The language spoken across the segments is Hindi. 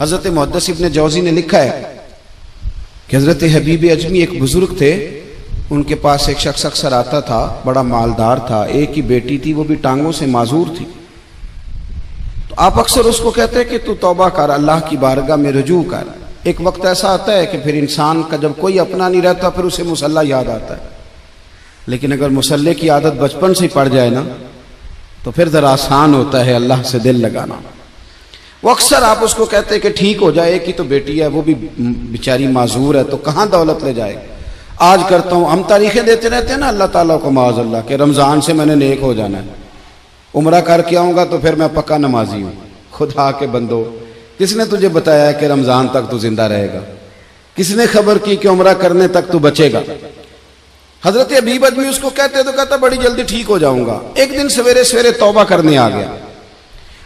हजरत मुहद्दिस इब्न जौज़ी ने लिखा है कि हजरत हबीब अजमी एक बुजुर्ग थे, उनके पास एक शख्स अक्सर आता था, बड़ा मालदार था, एक ही बेटी थी, वो भी टांगों से माजूर थी। तो आप अक्सर उसको कहते हैं कि तू तौबा कर, अल्लाह की बारगाह में रुजू कर। एक वक्त ऐसा आता है कि फिर इंसान का जब कोई अपना नहीं रहता फिर उसे मुसल्ला याद आता है, लेकिन अगर मुसल्ले की आदत बचपन से पड़ जाए ना तो फिर जरा आसान होता है अल्लाह से दिल लगाना। वो अक्सर आप उसको कहते हैं कि ठीक हो जाए, एक ही तो बेटी है, वो भी बेचारी माजूर है, तो कहाँ दौलत ले जाए। आज करता हूँ, हम तारीखें देते रहते हैं ना अल्लाह ताला को माज़अल्लाह के रमज़ान से मैंने नेक हो जाना है, उम्रा करके आऊँगा तो फिर मैं पक्का नमाजी हूँ। खुदा के बंदो, किसने तुझे बताया है कि रमज़ान तक तू जिंदा रहेगा? किसने खबर की कि उम्रा करने तक तू बचेगा? हजरत हबीब अजमी उसको कहते तो कहता बड़ी जल्दी ठीक हो जाऊंगा। एक दिन सवेरे सवेरे तौबा करने आ गया।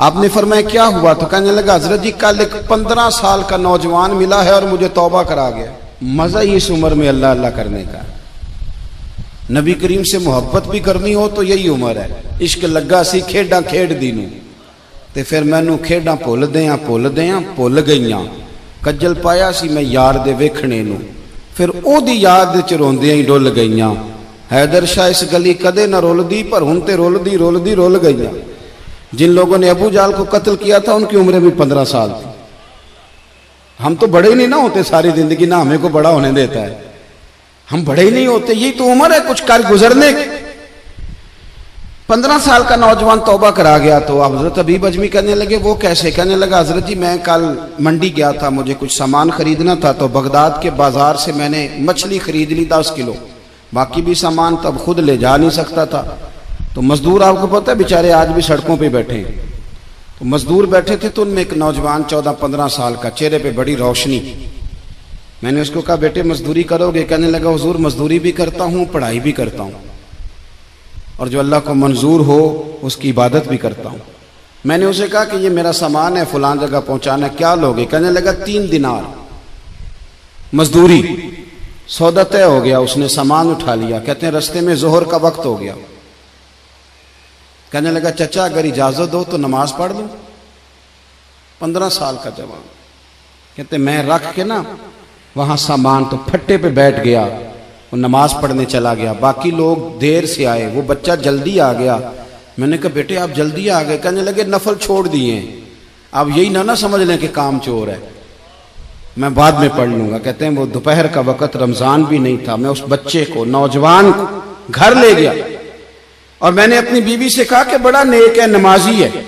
आपने फरमाया क्या हुआ? तो कहने लगा हजरत जी कल एक 15 साल का नौजवान मिला है और मुझे तौबा करा गया। मजा ही इस उम्र में अल्लाह अल्लाह करने का। नबी करीम से मोहब्बत भी करनी हो तो यही उम्र है। इश्क लगा सी खेडा खेड दी नूं ते फिर मैनू खेडा भुल गईयां। कज्जल पाया सी मैं यार दे वेखणे नूं, फिर ओदी याद च रोंदियां ही डुल गईयां। हैदर शाह इस गली कदे न रुलदी, पर हुण ते रुल गईयां। जिन लोगों ने अबू जाल को कत्ल किया था उनकी उम्र भी 15 साल थी। हम तो बड़े ही नहीं ना होते सारी जिंदगी, ना हमें को बड़ा होने देता है, हम बड़े ही नहीं होते। यही तो उम्र है कुछ कर गुजरने की। 15 साल का नौजवान तौबा करा गया। तो हजरत हबीब अजमी कहने लगे वो कैसे? कहने लगा हजरत जी मैं कल मंडी गया था, मुझे कुछ सामान खरीदना था, तो बगदाद के बाजार से मैंने मछली खरीद ली 10 किलो, बाकी भी सामान तब खुद ले जा नहीं सकता था। तो मजदूर आपको पता है बेचारे आज भी सड़कों पे बैठे हैं। तो मजदूर बैठे थे तो उनमें एक नौजवान 14-15 साल का, चेहरे पे बड़ी रोशनी। मैंने उसको कहा बेटे मजदूरी करोगे? कहने लगा हुजूर मजदूरी भी करता हूँ, पढ़ाई भी करता हूँ, और जो अल्लाह को मंजूर हो उसकी इबादत भी करता हूँ। मैंने उसे कहा कि ये मेरा सामान है फलां जगह पहुंचाना है, क्या लोगे? कहने लगा 3 दिनार मजदूरी। सौदा तय हो गया, उसने सामान उठा लिया। कहते हैं रास्ते में जोहर का वक्त हो गया। कहने लगा चचा अगर इजाजत दो तो नमाज पढ़ लूं। 15 साल का जवान। कहते मैं रख के ना वहां सामान तो फट्टे पे बैठ गया, वो नमाज पढ़ने चला गया। बाकी लोग देर से आए, वो बच्चा जल्दी आ गया। मैंने कहा बेटे आप जल्दी आ गए? कहने लगे नफल छोड़ दिए, अब यही ना समझ लें कि काम चोर है, मैं बाद में पढ़ लूंगा। कहते हैं वो दोपहर का वक्त, रमजान भी नहीं था। मैं उस बच्चे को, नौजवान को घर ले गया और मैंने अपनी बीवी से कहा कि बड़ा नेक है, नमाजी है।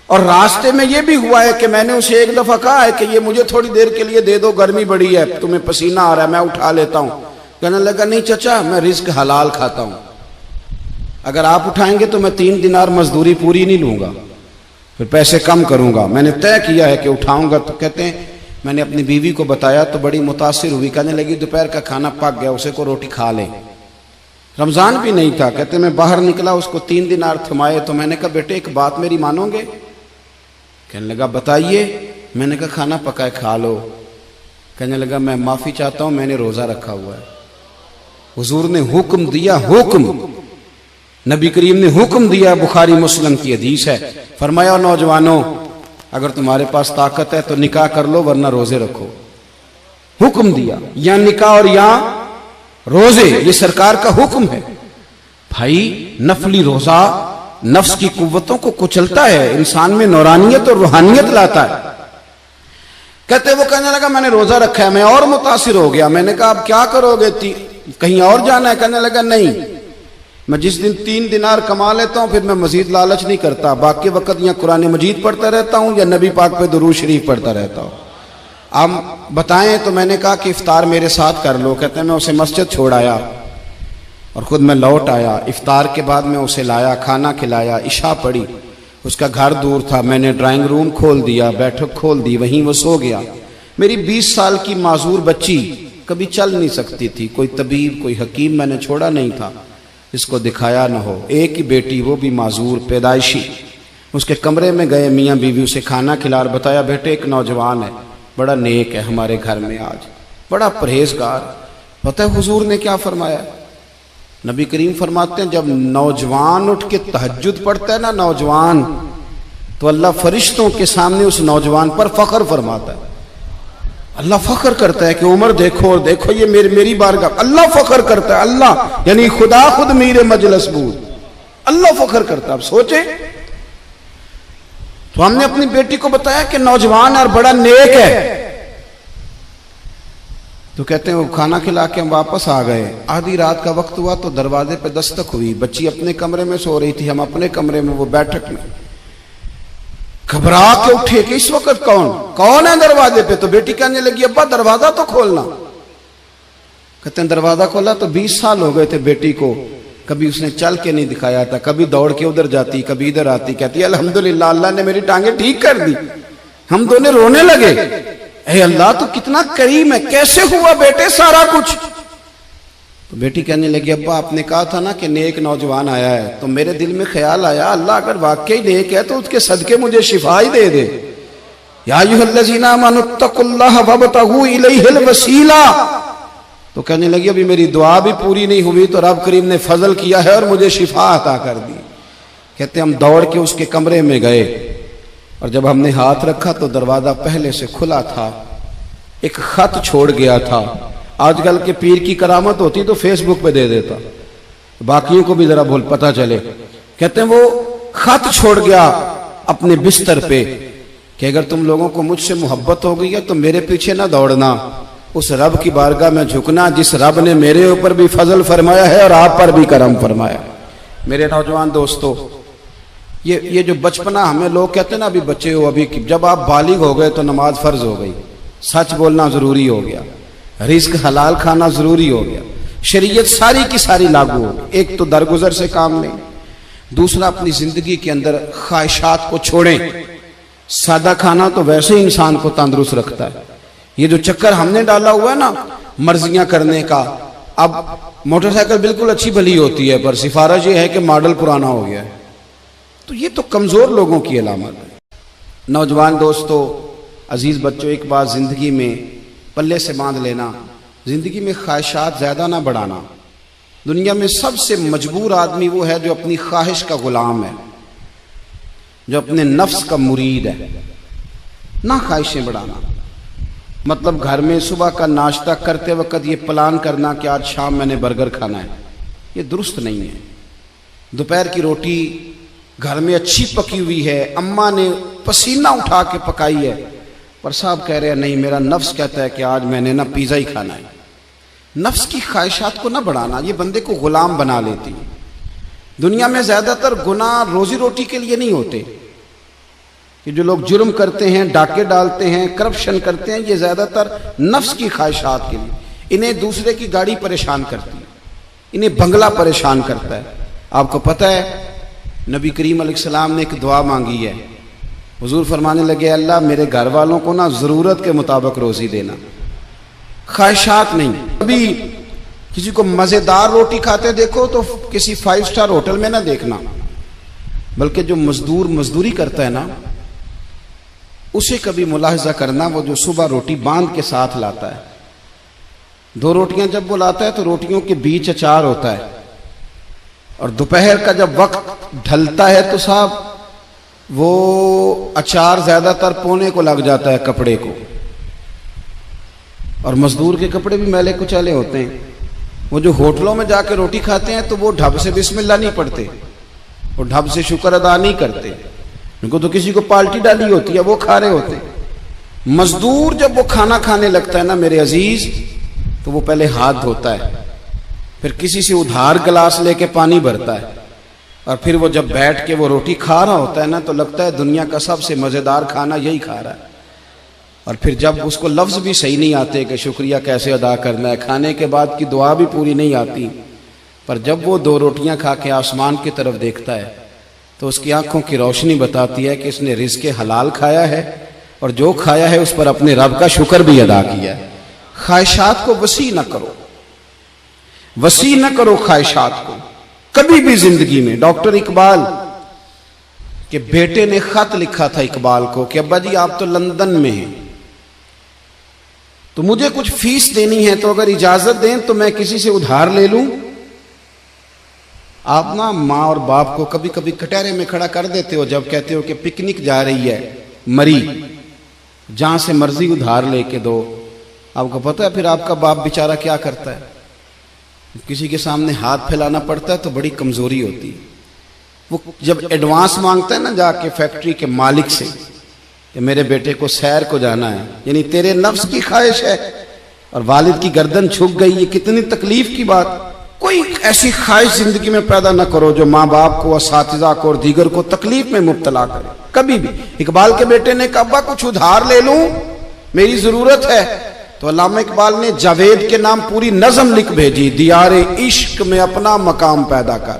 और रास्ते में ये भी हुआ है कि मैंने उसे एक दफा कहा है कि ये मुझे थोड़ी देर के लिए दे दो, गर्मी बड़ी है, तुम्हें पसीना आ रहा है, मैं उठा लेता हूं। कहने लगा नहीं चचा मैं रिस्क हलाल खाता हूं, अगर आप उठाएंगे तो मैं 3 दिनार मजदूरी पूरी नहीं लूंगा, फिर पैसे कम करूंगा। मैंने तय किया है कि उठाऊंगा। तो कहते हैं मैंने अपनी बीवी को बताया तो बड़ी मुतासिर हुई। कहने लगी दोपहर का खाना पक गया, उसे को रोटी खा ले। रमजान भी नहीं था। कहते मैं बाहर निकला, उसको 3 दिनार थमाए। तो मैंने कहा बेटे एक बात मेरी मानोगे? कहने लगा बताइए। मैंने कहा खाना पकाए खा लो। कहने लगा मैं माफी चाहता हूं, मैंने रोजा रखा हुआ है। हुजूर ने हुक्म दिया, हुक्म नबी करीम ने हुक्म दिया, बुखारी मुस्लिम की हदीस है। फरमाया नौजवानों अगर तुम्हारे पास ताकत है तो निकाह कर लो, वरना रोजे रखो। हुक्म दिया, या निकाह और या रोजे, ये सरकार का हुक्म है। भाई नफली रोजा नफ्स की कुव्वतों को कुचलता है, इंसान में नौरानियत और रूहानियत लाता है। कहते वो कहने लगा मैंने रोजा रखा है। मैं और मुतासिर हो गया। मैंने कहा अब क्या करोगे? कहीं और जाना है? कहने लगा नहीं, मैं जिस दिन 3 दिनार कमा लेता हूं फिर मैं मजीद लालच नहीं करता, बाकी वक्त या कुरान मजीद पढ़ता रहता हूं या नबी पाक पे दुरूद शरीफ पढ़ता रहता हूं। आप बताएं। तो मैंने कहा कि इफ्तार मेरे साथ कर लो। कहते हैं मैं उसे मस्जिद छोड़ आया और खुद मैं लौट आया। इफ्तार के बाद मैं उसे लाया, खाना खिलाया, इशा पढ़ी। उसका घर दूर था, मैंने ड्राइंग रूम खोल दिया, बैठक खोल दी, वहीं वो सो गया। मेरी 20 साल की माजूर बच्ची कभी चल नहीं सकती थी, कोई तबीब कोई हकीम मैंने छोड़ा नहीं था इसको दिखाया न हो। एक ही बेटी, वो भी माजूर पैदाइशी। उसके कमरे में गए, मियाँ बीवी उसे खाना खिला और बताया बेटे एक नौजवान है, बड़ा नेक है हमारे घर में, आज बड़ा परहेजगार। पता है हुजूर ने क्या फरमाया? नबी करीम फरमाते हैं जब नौजवान उठ के तहज्जुद पढ़ता है ना, नौजवान तो अल्लाह फरिश्तों के सामने उस नौजवान पर फख्र फरमाता है। अल्लाह फख्र करता है कि उमर देखो देखो ये मेरी बारगाह। अल्लाह फख्र करता है, अल्लाह यानी खुदा खुद मीर मजलिस बूद, अल्लाह फख्र करता है। अब सोचे, तो हमने अपनी बेटी को बताया कि नौजवान और बड़ा नेक है, तो कहते हैं वो खाना खिला के हम वापस आ गए। आधी रात का वक्त हुआ तो दरवाजे पे दस्तक हुई। बच्ची अपने कमरे में सो रही थी, हम अपने कमरे में, वो बैठक में। घबरा के उठे कि इस वक्त कौन है दरवाजे पे? तो बेटी कहने लगी अब्बा दरवाजा तो खोलना। कहते हैं दरवाजा खोला तो 20 साल हो गए थे बेटी को, कभी उसने चल के नहीं दिखाया था, कभी दौड़ के उधर जाती, कभी इधर आती। कहती अल्हम्दुलिल्लाह अल्लाह ने मेरी टांगे ठीक कर दी। हम दोनों रोने लगे, हे अल्लाह तू कितना करीम है, कैसे हुआ बेटे सारा कुछ? तो बेटी कहने लगी अब्बा आपने कहा था ना कि नेक नौजवान आया है, तो मेरे दिल में ख्याल आया अल्लाह अगर वाकई नेक है तो उसके सदके मुझे शिफा ही दे दे। या अय्युहल्लज़ीना आमनुत्तकुल्लाह वब्तगू इलैहिल वसीला। तो कहने लगी अभी मेरी दुआ भी पूरी नहीं हुई तो रब करीम ने फजल किया है और मुझे शिफा अता कर दी। कहते हम दौड़ के उसके कमरे में गए और जब हमने हाथ रखा तो दरवाजा पहले से खुला था, एक खत छोड़ गया था। आजकल के पीर की करामत होती तो फेसबुक पे दे देता, बाकियों को भी जरा भूल पता चले। कहते हैं वो खत छोड़ गया अपने बिस्तर पे कि अगर तुम लोगों को मुझसे मोहब्बत हो गई है तो मेरे पीछे ना दौड़ना, उस रब की बारगाह में झुकना जिस रब ने मेरे ऊपर भी फजल फरमाया है और आप पर भी करम फरमाया। मेरे नौजवान दोस्तों, ये जो बचपना हमें लोग कहते हैं ना अभी बच्चे हो, अभी जब आप बालिग हो गए तो नमाज फर्ज हो गई, सच बोलना जरूरी हो गया, रिस्क हलाल खाना जरूरी हो गया, शरीयत सारी की सारी लागू हो गई। एक तो दरगुजर से काम लें, दूसरा अपनी जिंदगी के अंदर ख्वाहिशात को छोड़ें। सादा खाना तो वैसे ही इंसान को तंदुरुस्त रखता है। ये जो चक्कर हमने डाला हुआ है ना मर्जियां करने का, अब मोटरसाइकिल बिल्कुल अच्छी भली होती है पर सिफारिश ये है कि मॉडल पुराना हो गया है, तो ये तो कमजोर लोगों की अलामत है। नौजवान दोस्तों, अजीज बच्चों, एक बात जिंदगी में पल्ले से बांध लेना, जिंदगी में ख्वाहिशात ज्यादा ना बढ़ाना। दुनिया में सबसे मजबूर आदमी वो है जो अपनी ख्वाहिश का गुलाम है, जो अपने नफ्स का मुरीद है। ना ख्वाहिशें बढ़ाना, मतलब घर में सुबह का नाश्ता करते वक्त ये प्लान करना कि आज शाम मैंने बर्गर खाना है, ये दुरुस्त नहीं है। दोपहर की रोटी घर में अच्छी पकी हुई है, अम्मा ने पसीना उठा के पकाई है, पर साहब कह रहे हैं नहीं मेरा नफ्स कहता है कि आज मैंने ना पिज़्ज़ा ही खाना है। नफ्स की ख्वाहिशात को ना बढ़ाना, ये बंदे को गुलाम बना लेती है। दुनिया में ज्यादातर गुनाह रोजी रोटी के लिए नहीं होते। ये जो लोग जुर्म करते हैं, डाके डालते हैं, करप्शन करते हैं, ये ज्यादातर नफ्स की ख्वाहिशात के लिए। इन्हें दूसरे की गाड़ी परेशान करती है, इन्हें बंगला परेशान करता है। आपको पता है नबी करीम अलैहिस्सलाम ने एक दुआ मांगी है। हुजूर फरमाने लगे अल्लाह मेरे घर वालों को ना जरूरत के मुताबिक रोजी देना, ख्वाहिशात नहीं। अभी किसी को मजेदार रोटी खाते देखो तो किसी 5 स्टार होटल में ना देखना, बल्कि जो मजदूर मजदूरी करता है ना उसे कभी मुलाहिजा करना, वो जो सुबह रोटी बांध के साथ लाता है। 2 रोटियां जब वो लाता है तो रोटियों के बीच अचार होता है, और दोपहर का जब वक्त ढलता है तो साहब वो अचार ज्यादातर पोने को लग जाता है कपड़े को, और मजदूर के कपड़े भी मैले कुचैले होते हैं। वो जो होटलों में जाके रोटी खाते हैं तो वो ढब से बिस्मिल्लाह नहीं पढ़ते, वो ढब से शुक्र अदा नहीं करते, उनको तो किसी को पाल्टी डाली होती है वो खा रहे होते हैं। मजदूर जब वो खाना खाने लगता है ना मेरे अजीज, तो वो पहले हाथ धोता है, फिर किसी से उधार गिलास लेके पानी भरता है, और फिर वो जब बैठ के वो रोटी खा रहा होता है ना तो लगता है दुनिया का सबसे मजेदार खाना यही खा रहा है। और फिर जब उसको लफ्ज भी सही नहीं आते कि शुक्रिया कैसे अदा करना है, खाने के बाद की दुआ भी पूरी नहीं आती, पर जब वो 2 रोटियां खा के आसमान की तरफ देखता है तो उसकी आंखों की रोशनी बताती है कि इसने रिज़्क़ हलाल खाया है, और जो खाया है उस पर अपने रब का शुक्र भी अदा किया है। ख्वाहिशात को वसी न करो, वसी न करो ख्वाहिशात को कभी भी जिंदगी में। डॉक्टर इकबाल के बेटे ने खत लिखा था इकबाल को कि अब्बा जी आप तो लंदन में हैं, तो मुझे कुछ फीस देनी है, तो अगर इजाजत दें तो मैं किसी से उधार ले लूं। आप ना माँ और बाप को कभी कभी कटहरे में खड़ा कर देते हो जब कहते हो कि पिकनिक जा रही है मरी, जहां से मर्जी उधार लेके दो। आपको पता है फिर आपका बाप बेचारा क्या करता है? किसी के सामने हाथ फैलाना पड़ता है तो बड़ी कमजोरी होती है। वो जब एडवांस मांगता है ना जाके फैक्ट्री के मालिक से कि मेरे बेटे को सैर को जाना है, यानी तेरे नफ्स की ख्वाहिश है और वालिद की गर्दन झुक गई, ये कितनी तकलीफ की बात। कोई ऐसी ख्वाहिश जिंदगी में पैदा न करो जो माँ बाप को, असातिज़ा को और दीगर को तकलीफ में मुब्तला करे कभी भी। इकबाल के बेटे ने कहा अब्बा कुछ उधार ले लूं, मेरी जरूरत है। तो अल्लामा इकबाल ने जावेद के नाम पूरी नज़म लिख भेजी, दियारे इश्क में अपना मकाम पैदा कर,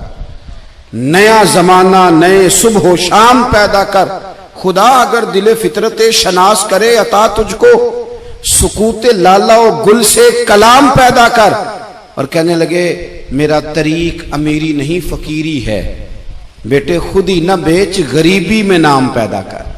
नया जमाना नए सुबह शाम पैदा कर, खुदा अगर दिले फितरत शनास करे अता तुझको, सुकूते लाला और गुल से कलाम पैदा कर। और कहने लगे मेरा तरीक अमीरी नहीं फकीरी है, बेटे खुद ही न बेच गरीबी में नाम पैदा कर।